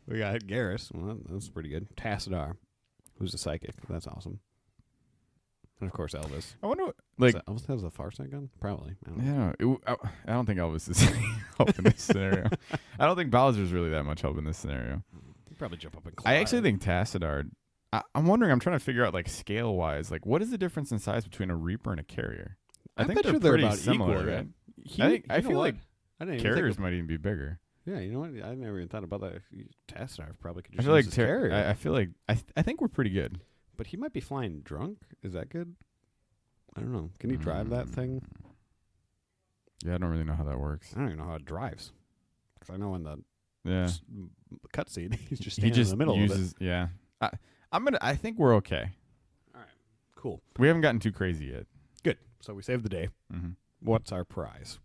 we got Garrus. Well, that's pretty good. Tassadar, who's a psychic. That's awesome. And of course, Elvis. I wonder, like, Elvis has a far sight gun? Probably. I don't know. yeah, I don't think Elvis is help in this scenario. I don't think Bowser's really that much help in this scenario. He'd probably jump up and climb. I actually think Tassadar. I'm wondering. I'm trying to figure out, like, scale wise, like, what is the difference in size between a Reaper and a Carrier? I think bet you they're pretty about similar, equal, right? right? I feel like I didn't even Carriers think might even be bigger. yeah, you know what? I never even thought about that. Tassadar probably could I just feel use like his carrier. I feel like I think we're pretty good. But he might be flying drunk. Is that good? I don't know. Can he drive that thing? Yeah, I don't really know how that works. I don't even know how it drives. Because I know in the Yeah, cutscene, he's just he standing just in the middle uses. of it. Yeah, I think we're okay. All right. Cool. We haven't gotten too crazy yet. Good. So we saved the day. Mm-hmm. What's our prize?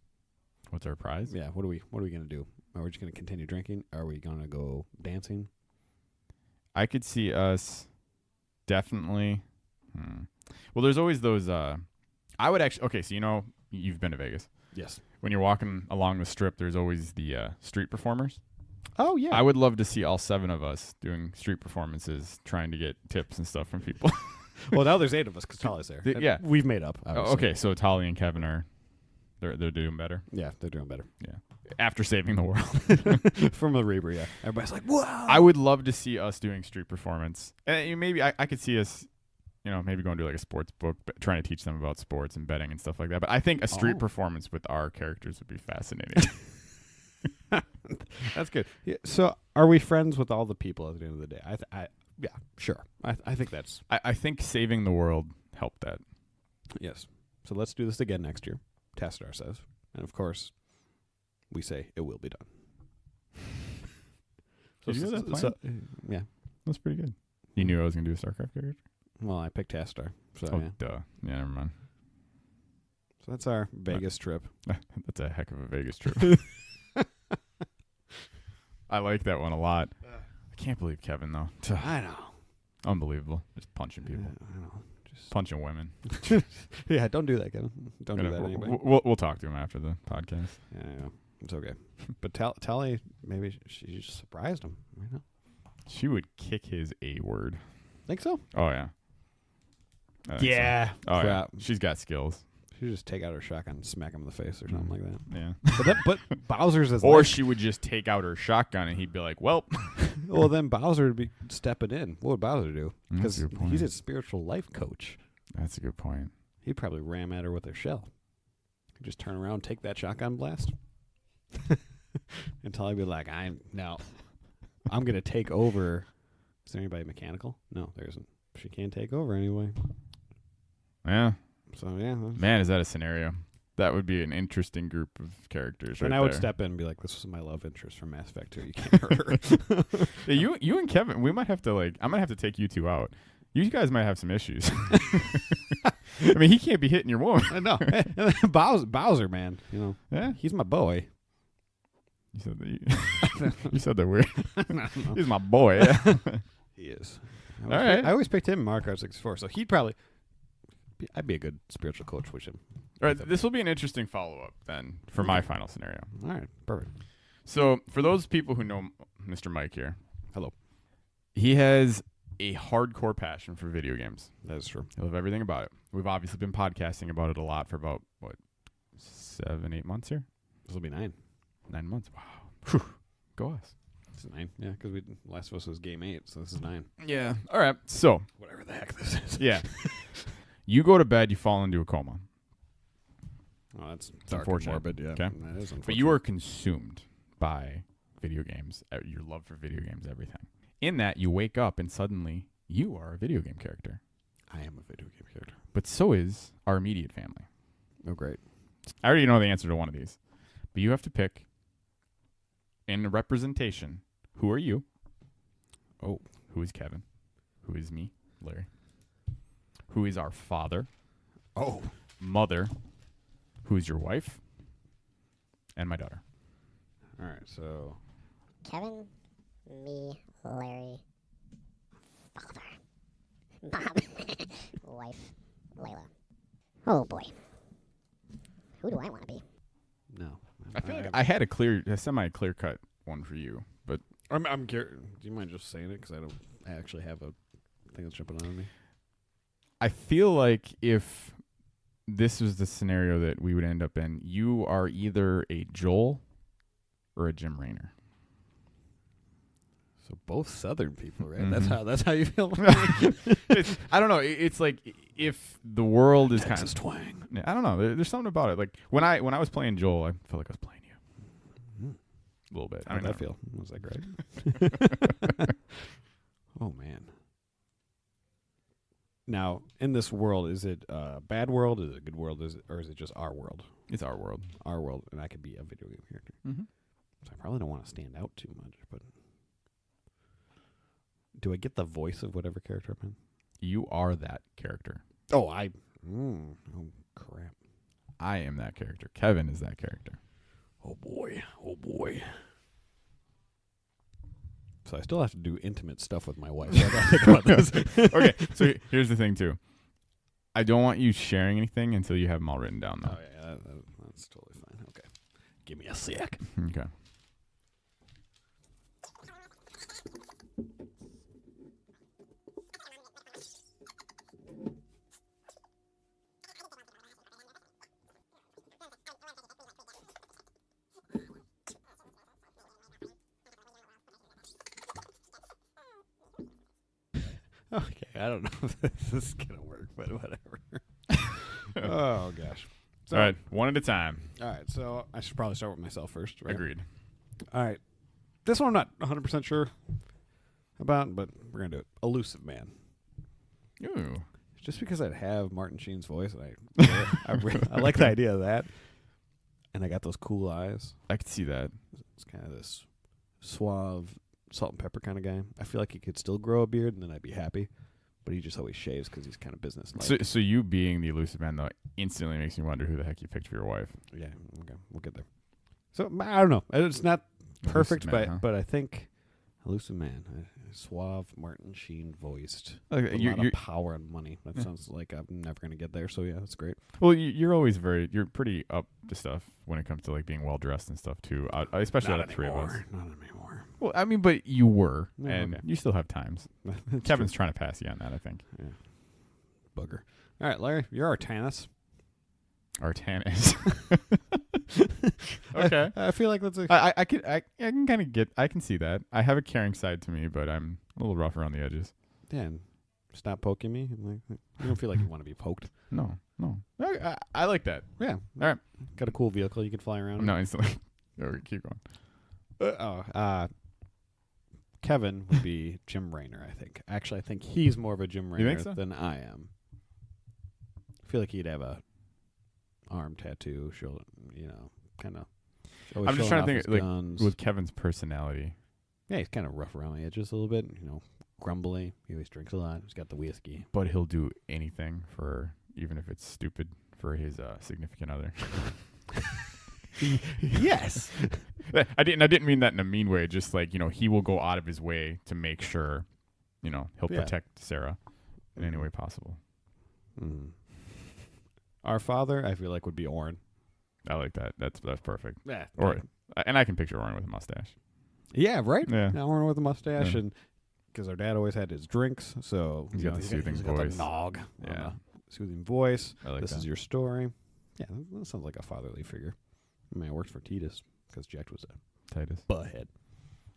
What's our prize? Yeah. What are we gonna do? Are we just gonna continue drinking? Are we gonna go dancing? I could see us definitely. Well, there's always those. I would actually. Okay, so you've been to Vegas. Yes. When you're walking along the strip, there's always the street performers. Oh yeah. I would love to see all 7 of us doing street performances, trying to get tips and stuff from people. Well, now there's 8 of us because Tali's there. Yeah, we've made up. Oh, okay, so Tali and Kevin are they're doing better. Yeah, they're doing better. Yeah, after saving the world from a Reaper. Yeah, everybody's like, "Wow!" I would love to see us doing street performance, and maybe I could see us, maybe going to like a sports book, but trying to teach them about sports and betting and stuff like that. But I think a street performance with our characters would be fascinating. That's good. Yeah, so, are we friends with all the people at the end of the day? Yeah, sure. I think that's. I think saving the world helped that. Yes. So let's do this again next year. Tassadar says, and of course, we say it will be done. Did you know that plan? So, yeah, that's pretty good. You knew I was gonna do a StarCraft character. Well, I picked Tassadar. So Oh, yeah. duh. Yeah, never mind. So that's our Vegas trip. That's a heck of a Vegas trip. I like that one a lot. I can't believe Kevin, though. I know. Unbelievable. Just punching people. I know. Just Punching women. yeah, don't do that, Kevin. Don't do that we'll, anybody. we'll talk to him after the podcast. Yeah, it's okay. But Tally, maybe she just surprised him. She would kick his A word. Think so? Oh, yeah. I think so. Yeah. Oh, yeah. Crap. She's got skills. She would just take out her shotgun and smack him in the face or something like that. Yeah. But Bowser's is Or like, she would just take out her shotgun and he'd be like, well. well, then Bowser would be stepping in. What would Bowser do? That's Because a good point. he's a spiritual life coach. That's a good point. He'd probably ram at her with her shell. He'd just turn around, take that shotgun blast. Until I'd be like, I'm going to take over. Is there anybody mechanical? No, there isn't. She can't take over anyway. Yeah. So, yeah. Man, is that a scenario? That would be an interesting group of characters. And right I would there. step in and be like, this was my love interest from Mass Effect 2. You can't hurt her. Yeah, you and Kevin, we might have to I might have to take you two out. You guys might have some issues. I mean, he can't be hitting your woman. No. Bowser, man. Yeah. He's my boy. You said that. You said that weird. No. He's my boy. He is. All right. I always picked him in Mario Kart 64, so he'd probably. I'd be a good spiritual coach with him. All right. This will be an interesting follow-up then for my final scenario. All right. Perfect. So, for those people who know Mr. Mike here, Hello. he has a hardcore passion for video games. That is true. I love everything about it. We've obviously been podcasting about it a lot for about, 7-8 months here? This will be 9. 9 months. Wow. Whew. Go us. This is 9. Yeah, because Last of Us was game 8, so this is 9. Yeah. All right. So, Whatever the heck this is. yeah. You go to bed, you fall into a coma. Oh, that's dark and unfortunate. morbid. Yeah, Okay. that is unfortunate. But you are consumed by video games, your love for video games, everything. In that, you wake up and suddenly you are a video game character. I am a video game character. But so is our immediate family. Oh, great. I already know the answer to one of these. But you have to pick, in representation, who are you? Oh. Who is Kevin? Who is me, Larry? Who is our father? Oh. Mother? Who is your wife? And my daughter. All right, so. Kevin, me, Larry, father, Bob, wife, Layla. Oh boy. Who do I want to be? No. I feel like I had a semi-clear cut one for you, but I'm curious. Do you mind just saying it? Because I don't actually have a thing that's jumping on me. I feel like if this was the scenario that we would end up in, you are either a Joel or a Jim Raynor. So both Southern people, right? Mhm. That's how you feel. I don't know. It's like if the world is Texas kind of. twang. Yeah, I don't know. There's something about it. Like when I was playing Joel, I felt like I was playing you a little bit. How did that not- feel? Was that great? Oh man. Now, in this world, is it a bad world? Is it a good world? Or is it just our world? It's our world. Our world, and I could be a video game character. Mm-hmm. So I probably don't want to stand out too much, but do I get the voice of whatever character I'm in? You are that character. Oh, oh crap. I am that character. Kevin is that character. Oh boy. Oh boy. So I still have to do intimate stuff with my wife. So I gotta think about this. Okay, so here's the thing too. I don't want you sharing anything until you have them all written down, though. Oh yeah, that's totally fine. Okay, give me a sec. Okay. Okay, I don't know if this is gonna work, but whatever. Oh gosh. So, All right, one at a time. All right. So I should probably start with myself first, right? Agreed. All right. This one I'm not 100% sure about, but we're gonna do it. Elusive Man. Ooh. Just because I'd have Martin Sheen's voice, and I like the idea of that, and I got those cool eyes. I could see that. It's kind of this suave, salt and pepper kind of guy. I feel like he could still grow a beard, and then I'd be happy. But he just always shaves because he's kind of business-like. So you being the elusive man, though, instantly makes me wonder who the heck you picked for your wife. Yeah, okay, we'll get there. So I don't know. It's not perfect, Elusive Man, huh? but I think Elusive Man, suave, Martin Sheen voiced, Okay, with a you're- lot of power and money. That sounds like I'm never gonna get there. So yeah, that's great. Well, you're always you're pretty up to stuff when it comes to like being well dressed and stuff too. Especially out of three of us. Not anymore. Well, I mean, but you were, Yeah, and okay. you still have times. That's Kevin's trying to pass you on that, I think. true. Yeah. Bugger. All right, Larry, you're Artanis. Artanis. Okay. I feel like that's a. I can kind of I can see that. I have a caring side to me, but I'm a little rough around the edges. Dan, stop poking me. I'm like, you don't feel like you want to be poked. No. I like that. Yeah. All right. Got a cool vehicle you can fly around. No, instantly. Okay, keep going. Kevin would be Jim Raynor, I think. Actually, I think he's more of a Jim You Raynor think so? than I am. I feel like he'd have a arm tattoo, shoulder, kind of. I'm just trying to think, like, guns. with Kevin's personality. Yeah, he's kind of rough around the edges a little bit. Grumbly. He always drinks a lot. He's got the whiskey. But he'll do anything for, even if it's stupid, for his significant other. Yes. I didn't mean that in a mean way. Just like, he will go out of his way to make sure, he'll Yeah. protect Sarah in any way possible. Mm. Our father, I feel like, would be Oren. I like that. That's perfect. Yeah. And I can picture Oren with a mustache. Yeah, right? Yeah. Oren with a mustache, Yeah. and because our dad always had his drinks, so He's got the soothing he's got voice. the nog. Yeah. Soothing voice. I like This that. is your story. Yeah, that sounds like a fatherly figure. I mean, it works for Titus because Jack was a Titus. butthead.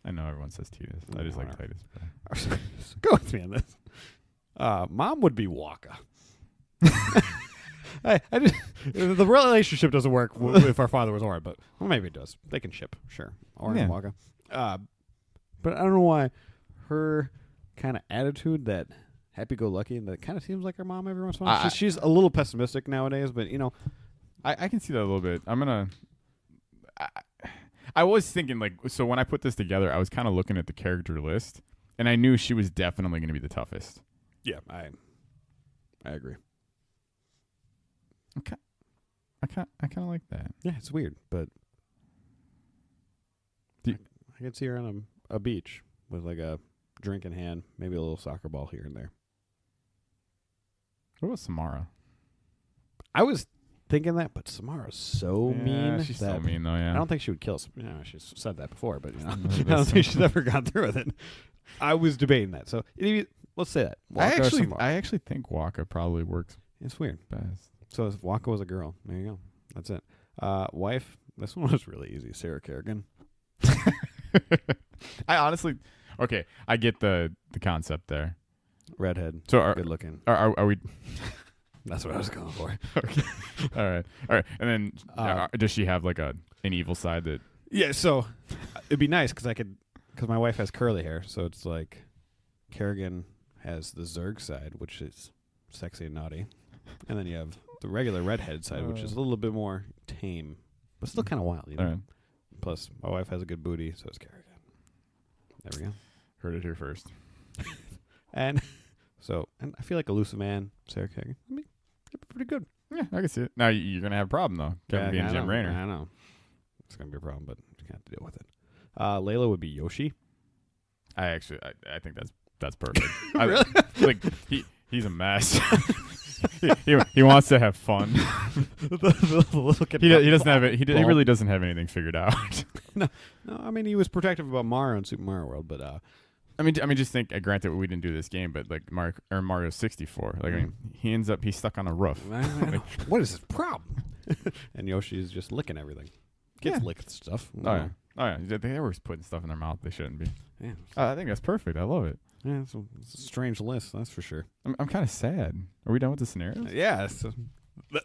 I know everyone says Titus. I just like Whatever. Titus. Go with me on this. Mom would be Waka. I just, the relationship doesn't work if our father was Oren, but maybe it does. They can ship, sure. Oren and Yeah. Waka. But I don't know why her kind of attitude, that happy-go-lucky, and that kind of seems like her mom every once in a while. She's a little pessimistic nowadays, but I can see that a little bit. I was thinking, like, so when I put this together, I was kind of looking at the character list, and I knew she was definitely going to be the toughest. yeah, I agree. I kind of like that. Yeah, it's weird, but Do- I could see her on a beach with like a drink in hand, maybe a little soccer ball here and there. What about Samara? I was thinking that, but Samara's so mean. She's that so mean, though, yeah. I don't think she would kill. She's said that before, but I That's don't think she's ever gone through with it. I was debating that. So let's say that. I Waka or Samara. actually think Waka probably works It's weird. best. So if Waka was a girl, there you go. That's it. Wife. This one was really easy. Sarah Kerrigan. I honestly, okay, I get the concept there. Redhead. So Good looking. are we? That's what I was going for. Okay. All right. And then does she have like an evil side that? Yeah. So it'd be nice because my wife has curly hair, so it's like Kerrigan has the Zerg side, which is sexy and naughty, and then you have the regular redhead side, which is a little bit more tame, but still kind of wild. You know. All right. Plus, my wife has a good booty, so it's Kerrigan. There we go. Heard it here first. And I feel like Elusive Man, Sarah Kerrigan. I mean, it'd be pretty good. Yeah, I can see it. Now you're gonna have a problem though. Kevin being I Jim know, Raynor. I know. It's gonna be a problem, but you have to deal with it. Layla would be Yoshi. I think that's perfect. Really? Like he's a mess. he wants to have fun. He doesn't have it. He really doesn't have anything figured out. No, I mean he was protective about Mario in Super Mario World, but I mean, just think. Granted, we didn't do this game, but like Mario 64. Like, I mean, he's stuck on a roof. What is his problem? And Yoshi is just licking everything. Kids lick stuff. Oh yeah. They were putting stuff in their mouth they shouldn't be. Yeah. I think that's perfect. I love it. Yeah, it's a strange list, that's for sure. I'm kind of sad. Are we done with the scenarios? Yeah,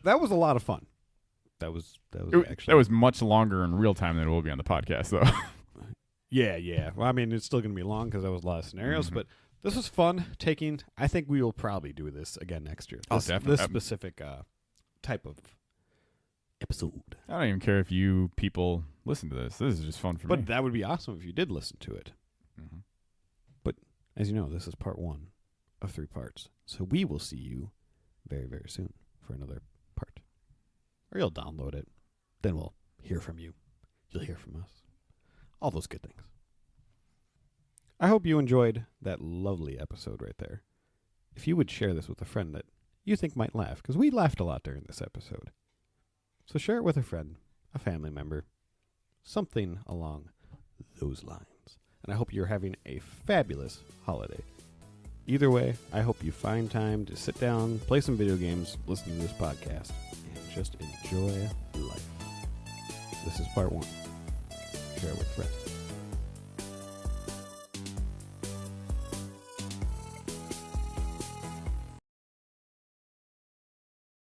that was a lot of fun. That was much longer in real time than it will be on the podcast, though. Yeah. Well, I mean, it's still going to be long because that was a lot of scenarios, but this was fun. I think we will probably do this again next year. Definitely. This specific type of episode. I don't even care if you people listen to this. This is just fun for me. But that would be awesome if you did listen to it. Mm-hmm. But as you know, this is part 1 of 3 parts. So we will see you very, very soon for another part. Or you'll download it. Then we'll hear from you. You'll hear from us. All those good things. I hope you enjoyed that lovely episode right there. If you would share this with a friend that you think might laugh, because we laughed a lot during this episode. So share it with a friend, a family member, something along those lines. And I hope you're having a fabulous holiday. Either way, I hope you find time to sit down, play some video games, listen to this podcast, and just enjoy life. This is part 1. Share with friends.